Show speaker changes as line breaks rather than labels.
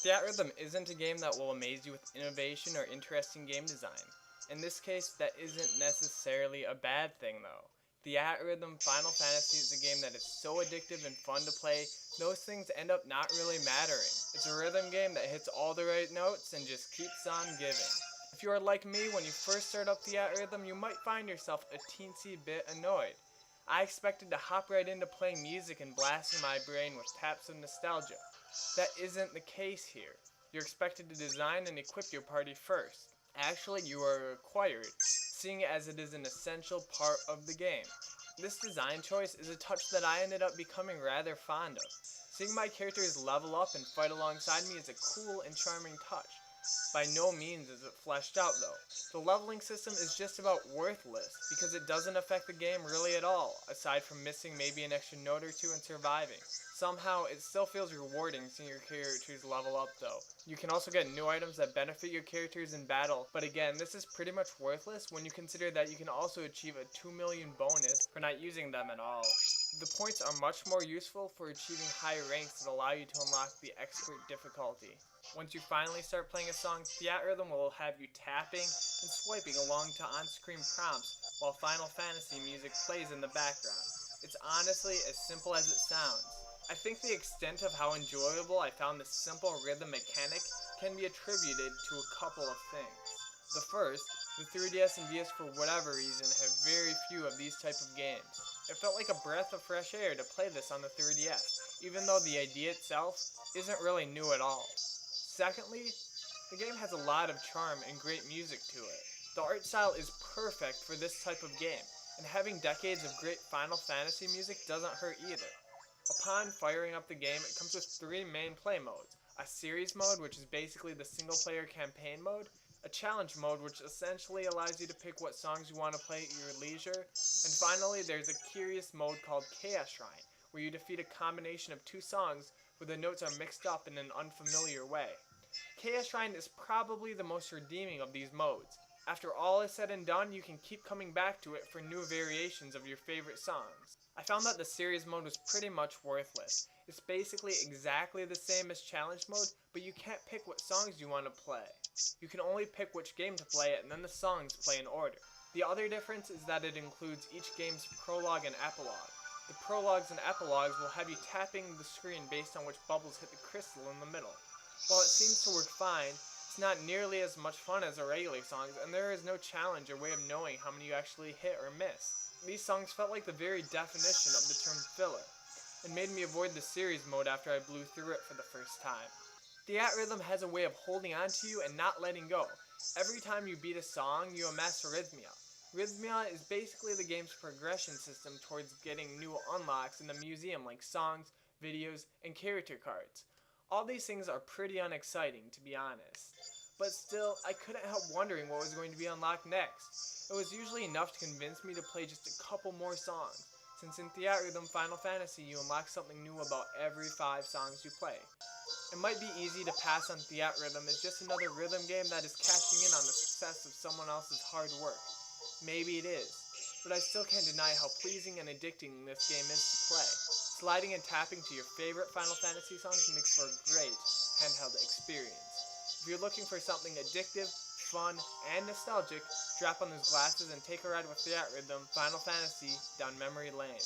TheatRhythm isn't a game that will amaze you with innovation or interesting game design. In this case, that isn't necessarily a bad thing though. TheatRhythm Final Fantasy is a game that is so addictive and fun to play, those things end up not really mattering. It's a rhythm game that hits all the right notes and just keeps on giving. If you are like me, when you first start up TheatRhythm, you might find yourself a teensy bit annoyed. I expected to hop right into playing music and blasting my brain with taps of nostalgia. That isn't the case here. You're expected to design and equip your party first. Actually, you are required, seeing as it is an essential part of the game. This design choice is a touch that I ended up becoming rather fond of. Seeing my characters level up and fight alongside me is a cool and charming touch. By no means is it fleshed out though. The leveling system is just about worthless because it doesn't affect the game really at all, aside from missing maybe an extra note or two and surviving. Somehow, it still feels rewarding seeing your characters level up though. You can also get new items that benefit your characters in battle, but again, this is pretty much worthless when you consider that you can also achieve a 2 million bonus for not using them at all. The points are much more useful for achieving high ranks that allow you to unlock the expert difficulty. Once you finally start playing a song, TheatRhythm will have you tapping and swiping along to on-screen prompts while Final Fantasy music plays in the background. It's honestly as simple as it sounds. I think the extent of how enjoyable I found this simple rhythm mechanic can be attributed to a couple of things. The first, the 3DS and DS for whatever reason have very few of these type of games. It felt like a breath of fresh air to play this on the 3DS, even though the idea itself isn't really new at all. Secondly, the game has a lot of charm and great music to it. The art style is perfect for this type of game, and having decades of great Final Fantasy music doesn't hurt either. Upon firing up the game, it comes with 3 main play modes. A series mode, which is basically the single player campaign mode, a challenge mode, which essentially allows you to pick what songs you want to play at your leisure, and finally there's a curious mode called Chaos Shrine, where you defeat a combination of 2 songs where the notes are mixed up in an unfamiliar way. Chaos Shrine is probably the most redeeming of these modes. After all is said and done, you can keep coming back to it for new variations of your favorite songs. I found that the series mode was pretty much worthless. It's basically exactly the same as challenge mode, but you can't pick what songs you want to play. You can only pick which game to play it, and then the songs play in order. The other difference is that it includes each game's prologue and epilogue. The prologues and epilogues will have you tapping the screen based on which bubbles hit the crystal in the middle. While it seems to work fine, it's not nearly as much fun as the regular songs, and there is no challenge or way of knowing how many you actually hit or miss. These songs felt like the very definition of the term filler, and made me avoid the series mode after I blew through it for the first time. TheatRhythm has a way of holding on to you and not letting go. Every time you beat a song, you amass Rhythmia. Rhythmia is basically the game's progression system towards getting new unlocks in the museum like songs, videos, and character cards. All these things are pretty unexciting, to be honest. But still, I couldn't help wondering what was going to be unlocked next. It was usually enough to convince me to play just a couple more songs, since in TheatRhythm Final Fantasy you unlock something new about every 5 songs you play. It might be easy to pass on TheatRhythm as just another rhythm game that is cashing in on the success of someone else's hard work. Maybe it is, but I still can't deny how pleasing and addicting this game is to play. Sliding and tapping to your favorite Final Fantasy songs makes for a great handheld experience. If you're looking for something addictive, fun, and nostalgic, strap on those glasses and take a ride with TheatRhythm Final Fantasy down memory lane.